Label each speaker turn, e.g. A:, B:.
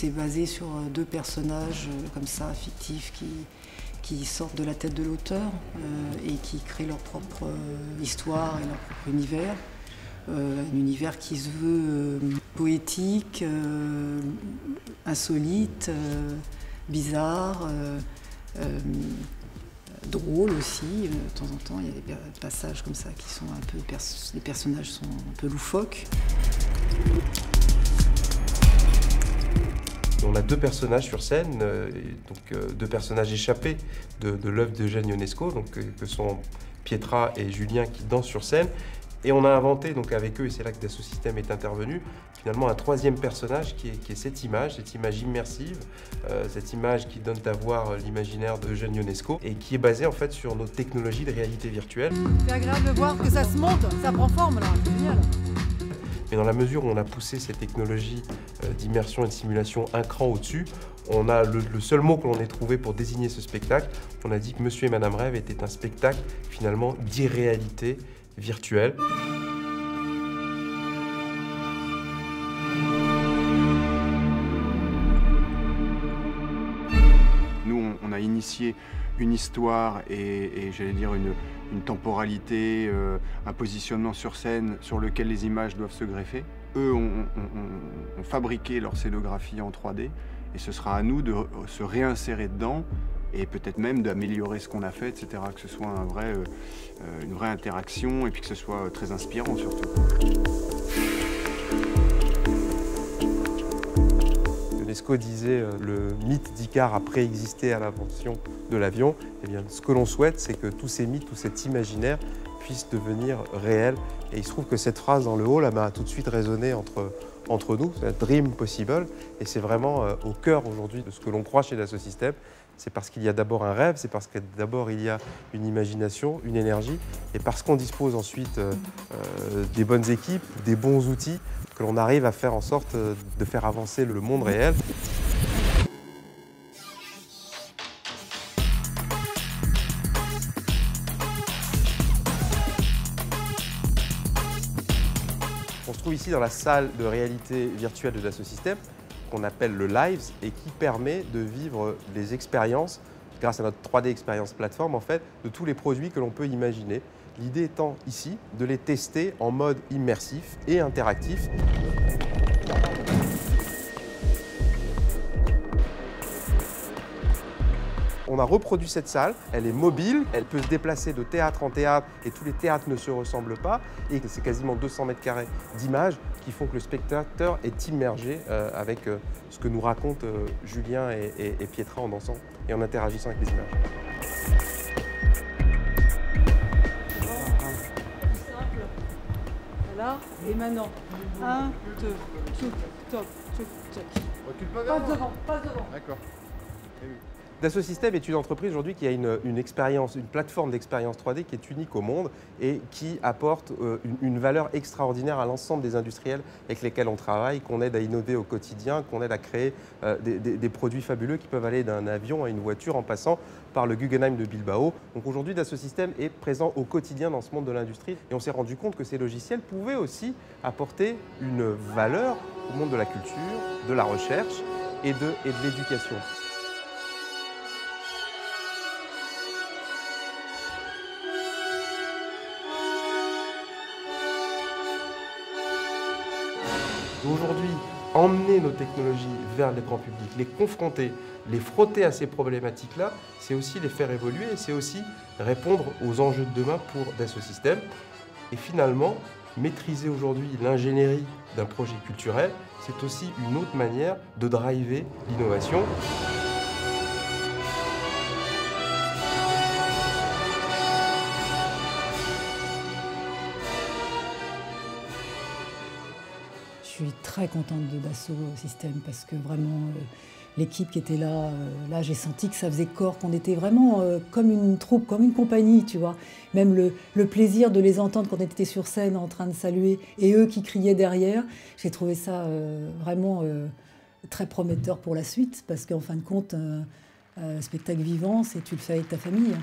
A: c'est basé sur deux personnages comme ça, fictifs, qui sortent de la tête de l'auteur et qui créent leur propre histoire et leur propre univers. Un univers qui se veut poétique, insolite, bizarre, drôle aussi. De temps en temps, il y a des passages comme ça qui sont un peu... Les personnages sont un peu loufoques.
B: On a deux personnages sur scène, deux personnages échappés de l'œuvre d'Eugène Ionesco, que sont Pietra et Julien qui dansent sur scène. Et on a inventé avec eux, et c'est là que Dassault Systèmes est intervenu, finalement un troisième personnage qui est cette image immersive, cette image qui donne à voir l'imaginaire d'Eugène Ionesco et qui est basée en fait sur nos technologies de réalité virtuelle.
C: C'est agréable de voir que ça se monte, ça prend forme là, c'est génial.
B: Mais dans la mesure où on a poussé ces technologies d'immersion et de simulation un cran au-dessus, on a le seul mot que l'on ait trouvé pour désigner ce spectacle, on a dit que Monsieur et Madame Rêve était un spectacle finalement d'irréalité virtuelle.
D: Nous, on a initié une histoire et j'allais dire une temporalité, un positionnement sur scène sur lequel les images doivent se greffer. Eux ont fabriqué leur scénographie en 3D et ce sera à nous de se réinsérer dedans et peut-être même d'améliorer ce qu'on a fait, etc. Que ce soit une vraie interaction et puis que ce soit très inspirant surtout.
B: Ionesco disait le mythe d'Icare a préexisté à l'invention de l'avion. Eh bien, ce que l'on souhaite, c'est que tous ces mythes, tout cet imaginaire puisse devenir réel. Et il se trouve que cette phrase dans le hall m'a tout de suite résonné entre nous, c'est Dream Possible. Et c'est vraiment au cœur aujourd'hui de ce que l'on croit chez Dassault Systèmes. C'est parce qu'il y a d'abord un rêve, c'est parce que d'abord il y a une imagination, une énergie, et parce qu'on dispose ensuite des bonnes équipes, des bons outils, que l'on arrive à faire en sorte de faire avancer le monde réel. On se trouve ici dans la salle de réalité virtuelle de Dassault Systèmes, qu'on appelle le Lives et qui permet de vivre les expériences, grâce à notre 3D Experience Platform, en fait, de tous les produits que l'on peut imaginer. L'idée étant ici de les tester en mode immersif et interactif. On a reproduit cette salle, elle est mobile, elle peut se déplacer de théâtre en théâtre et tous les théâtres ne se ressemblent pas. Et c'est quasiment 200 mètres carrés d'images qui font que le spectateur est immergé avec ce que nous racontent Julien et Pietra en dansant et en interagissant avec les images.
C: Voilà, et maintenant, 1, 2, tchouk, top, tchouk, tchouk.
D: Recule pas
C: Passe devant, passe devant.
D: D'accord.
B: Dassault Systèmes est une entreprise aujourd'hui qui a une expérience, une plateforme d'expérience 3D qui est unique au monde et qui apporte une valeur extraordinaire à l'ensemble des industriels avec lesquels on travaille, qu'on aide à innover au quotidien, qu'on aide à créer des produits fabuleux qui peuvent aller d'un avion à une voiture en passant par le Guggenheim de Bilbao. Donc aujourd'hui, Dassault Systèmes est présent au quotidien dans ce monde de l'industrie et on s'est rendu compte que ces logiciels pouvaient aussi apporter une valeur au monde de la culture, de la recherche et de l'éducation. Aujourd'hui, emmener nos technologies vers le grand public, les confronter, les frotter à ces problématiques-là, c'est aussi les faire évoluer et c'est aussi répondre aux enjeux de demain pour Dassault Systèmes. Et finalement, maîtriser aujourd'hui l'ingénierie d'un projet culturel, c'est aussi une autre manière de driver l'innovation.
A: Je suis très contente de Dassault Systèmes parce que vraiment l'équipe qui était là, j'ai senti que ça faisait corps, qu'on était vraiment comme une troupe, comme une compagnie, tu vois. Même le plaisir de les entendre quand on était sur scène en train de saluer et eux qui criaient derrière, j'ai trouvé ça vraiment très prometteur pour la suite parce qu'en fin de compte, un spectacle vivant, c'est tu le fais avec ta famille.